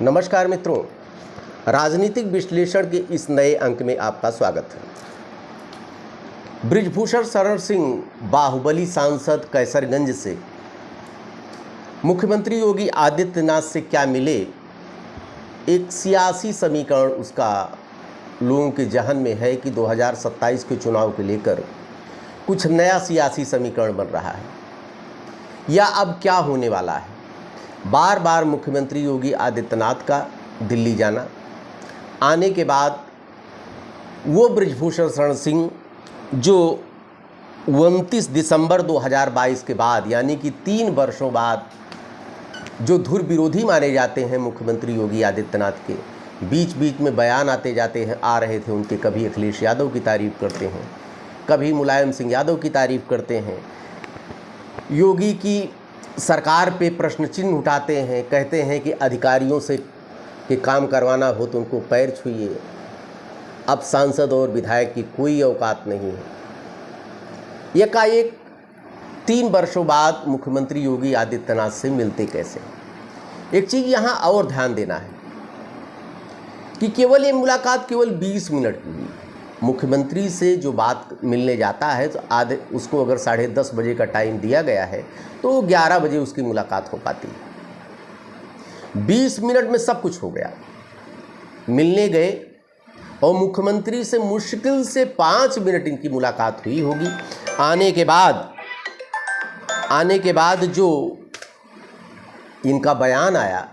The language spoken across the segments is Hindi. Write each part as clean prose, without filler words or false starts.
नमस्कार मित्रों, राजनीतिक विश्लेषण के इस नए अंक में आपका स्वागत है। बृजभूषण शरण सिंह बाहुबली सांसद कैसरगंज से मुख्यमंत्री योगी आदित्यनाथ से क्या मिले, एक सियासी समीकरण उसका लोगों के जहन में है कि 2027 के चुनाव को लेकर कुछ नया सियासी समीकरण बन रहा है या अब क्या होने वाला है। बार बार मुख्यमंत्री योगी आदित्यनाथ का दिल्ली जाना, आने के बाद वो बृजभूषण शरण सिंह जो 29 दिसंबर 2022 के बाद यानी कि 3 वर्षों बाद जो धुर विरोधी माने जाते हैं मुख्यमंत्री योगी आदित्यनाथ के, बीच बीच में बयान आते जाते हैं, आ रहे थे उनके, कभी अखिलेश यादव की तारीफ़ करते हैं, कभी मुलायम सिंह यादव की तारीफ़ करते हैं, योगी की सरकार पे प्रश्न चिन्ह उठाते हैं, कहते हैं कि अधिकारियों से कि काम करवाना हो तो उनको पैर छूइए। अब सांसद और विधायक की कोई औकात नहीं है। एकाएक 3 वर्षों बाद मुख्यमंत्री योगी आदित्यनाथ से मिलते कैसे। एक चीज़ यहाँ और ध्यान देना है कि केवल ये मुलाकात केवल 20 मिनट की हुई। मुख्यमंत्री से जो बात मिलने जाता है तो आधे उसको अगर 10:30 बजे का टाइम दिया गया है तो 11 बजे उसकी मुलाकात हो पाती है। 20 मिनट में सब कुछ हो गया। मिलने गए और मुख्यमंत्री से मुश्किल से 5 मिनट इनकी मुलाकात हुई होगी। आने के बाद जो इनका बयान आया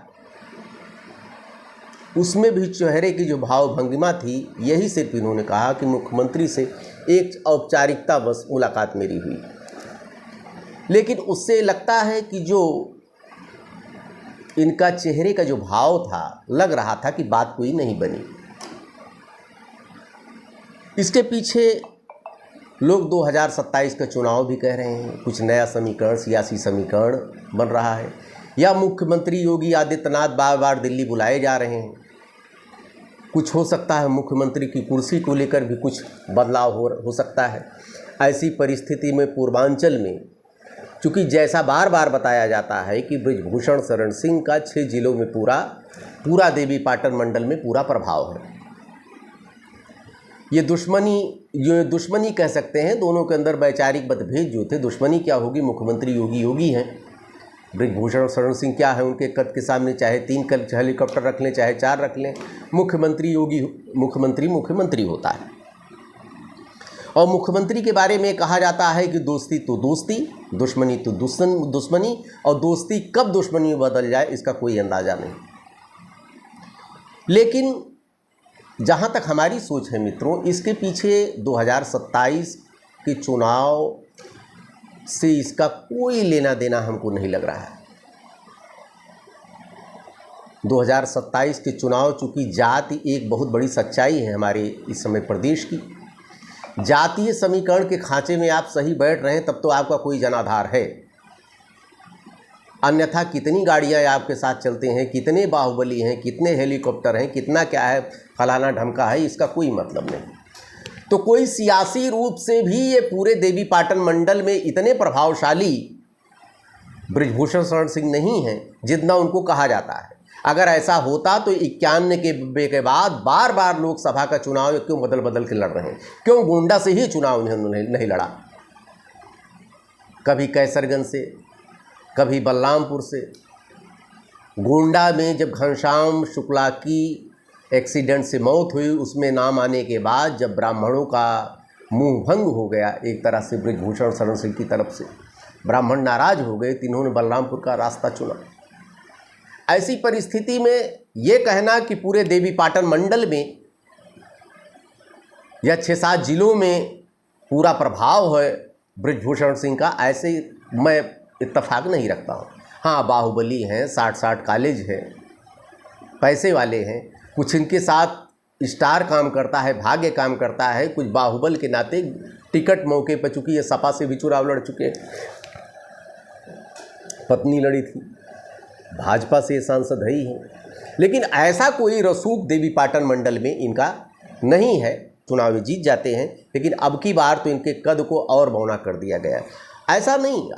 उसमें भी चेहरे की जो भाव भंगिमा थी, यही सिर्फ इन्होंने कहा कि मुख्यमंत्री से एक औपचारिकता बस मुलाकात मेरी हुई। लेकिन उससे लगता है कि जो इनका चेहरे का जो भाव था, लग रहा था कि बात कोई नहीं बनी। इसके पीछे लोग 2027 का चुनाव भी कह रहे हैं, कुछ नया समीकरण, सियासी समीकरण बन रहा है, या मुख्यमंत्री योगी आदित्यनाथ बार बार दिल्ली बुलाए जा रहे हैं। कुछ हो सकता है मुख्यमंत्री की कुर्सी को लेकर भी कुछ बदलाव हो सकता है। ऐसी परिस्थिति में पूर्वांचल में, चूँकि जैसा बार बार बताया जाता है कि बृजभूषण शरण सिंह का 6 जिलों में पूरा देवीपाटन मंडल में पूरा प्रभाव है। ये दुश्मनी कह सकते हैं, दोनों के अंदर वैचारिक मतभेद जो थे, दुश्मनी क्या होगी, मुख्यमंत्री योगी हैं, बृजभूषण शरण सिंह क्या है, उनके कद के सामने चाहे 3 हेलीकॉप्टर रख लें चाहे 4 रख लें, मुख्यमंत्री होता है। और मुख्यमंत्री के बारे में कहा जाता है कि दोस्ती तो दोस्ती, दुश्मनी तो दुश्मनी, और दोस्ती कब दुश्मनी में बदल जाए इसका कोई अंदाज़ा नहीं। लेकिन जहाँ तक हमारी सोच है मित्रों, इसके पीछे 2027 के चुनाव से इसका कोई लेना देना हमको नहीं लग रहा है। 2027 के चुनाव, चूँकि जाति एक बहुत बड़ी सच्चाई है हमारे इस समय प्रदेश की, जातीय समीकरण के खांचे में आप सही बैठ रहे हैं तब तो आपका कोई जनाधार है, अन्यथा कितनी गाड़ियां आपके साथ चलते हैं, कितने बाहुबली हैं, कितने हेलीकॉप्टर हैं, कितना क्या है, फलाना ढमका है, इसका कोई मतलब नहीं। तो कोई सियासी रूप से भी ये पूरे देवीपाटन मंडल में इतने प्रभावशाली बृजभूषण शरण सिंह नहीं हैं जितना उनको कहा जाता है। अगर ऐसा होता तो 91 के बाद बार बार लोकसभा का चुनाव क्यों बदल के लड़ रहे हैं, क्यों गोंडा से ही चुनाव नहीं लड़ा, कभी कैसरगंज से, कभी बलरामपुर से। गोंडा में जब घनश्याम शुक्ला की एक्सीडेंट से मौत हुई, उसमें नाम आने के बाद जब ब्राह्मणों का मुंह भंग हो गया एक तरह से बृजभूषण शरण सिंह की तरफ से, ब्राह्मण नाराज हो गए, इन्होंने बलरामपुर का रास्ता चुना। ऐसी परिस्थिति में ये कहना कि पूरे देवीपाटन मंडल में या 6-7 जिलों में पूरा प्रभाव है बृजभूषण सिंह का, ऐसे मैं इत्तेफाक नहीं रखता हूँ। हाँ, बाहुबली हैं, 60 कॉलेज हैं, पैसे वाले हैं, कुछ इनके साथ स्टार काम करता है, भाग्य काम करता है, कुछ बाहुबल के नाते टिकट मौके पर, चूँकि ये सपा से भी चुनाव लड़ चुके, पत्नी लड़ी थी, भाजपा से ये सांसद है ही हैं। लेकिन ऐसा कोई रसूख देवीपाटन मंडल में इनका नहीं है, चुनाव जीत जाते हैं, लेकिन अब की बार तो इनके कद को और बौना कर दिया गया। ऐसा नहीं,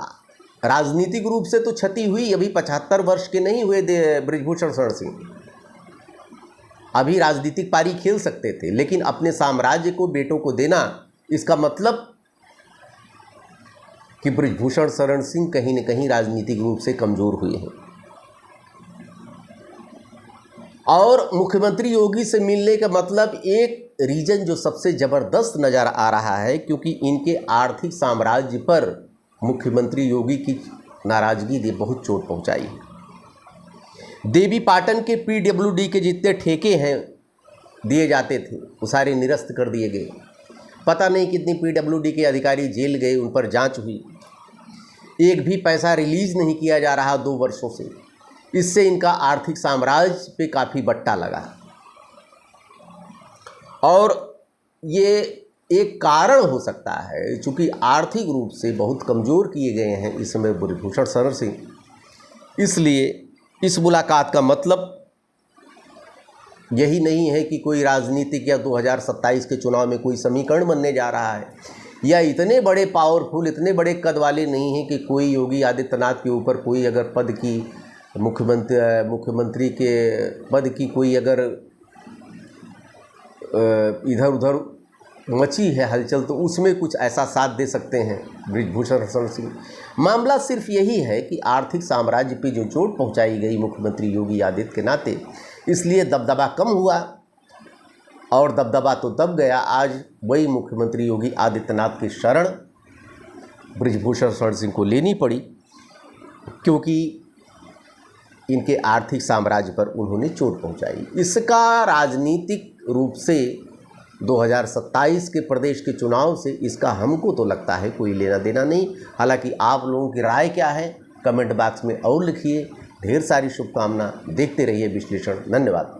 राजनीतिक रूप से तो क्षति हुई, अभी 75 वर्ष के नहीं हुए बृजभूषण शरण सिंह, अभी राजनीतिक पारी खेल सकते थे, लेकिन अपने साम्राज्य को बेटों को देना, इसका मतलब कि बृजभूषण शरण सिंह कहीं न कहीं राजनीतिक रूप से कमज़ोर हुए हैं। और मुख्यमंत्री योगी से मिलने का मतलब एक रीजन जो सबसे ज़बरदस्त नज़र आ रहा है, क्योंकि इनके आर्थिक साम्राज्य पर मुख्यमंत्री योगी की नाराज़गी ने बहुत चोट पहुंचाई है। देवी पाटन के पीडब्ल्यूडी के जितने ठेके हैं दिए जाते थे, वो सारे निरस्त कर दिए गए। पता नहीं कितनी पीडब्ल्यूडी के अधिकारी जेल गए, उन पर जांच हुई, एक भी पैसा रिलीज़ नहीं किया जा रहा 2 वर्षों से। इससे इनका आर्थिक साम्राज्य पे काफ़ी बट्टा लगा और ये एक कारण हो सकता है, चूँकि आर्थिक रूप से बहुत कमज़ोर किए गए हैं इस समय बृजभूषण शरण सिंह। इसलिए इस मुलाकात का मतलब यही नहीं है कि कोई राजनीतिक या 2027 के चुनाव में कोई समीकरण बनने जा रहा है, या इतने बड़े पावरफुल, इतने बड़े कद वाले नहीं हैं कि कोई योगी आदित्यनाथ के ऊपर कोई अगर पद की मुख्यमंत्री के पद की कोई अगर इधर उधर मची है हलचल, तो उसमें कुछ ऐसा साथ दे सकते हैं बृजभूषण शरण सिंह। मामला सिर्फ यही है कि आर्थिक साम्राज्य पे जो चोट पहुंचाई गई मुख्यमंत्री योगी आदित्य के नाते, इसलिए दबदबा कम हुआ, और दबदबा तो दब गया। आज वही मुख्यमंत्री योगी आदित्यनाथ की शरण बृजभूषण शरण सिंह को लेनी पड़ी, क्योंकि इनके आर्थिक साम्राज्य पर उन्होंने चोट पहुंचाई। इसका राजनीतिक रूप से 2027 के प्रदेश के चुनाव से इसका हमको तो लगता है कोई लेना देना नहीं। हालांकि आप लोगों की राय क्या है कमेंट बॉक्स में और लिखिए। ढेर सारी शुभकामना, देखते रहिए विश्लेषण। धन्यवाद।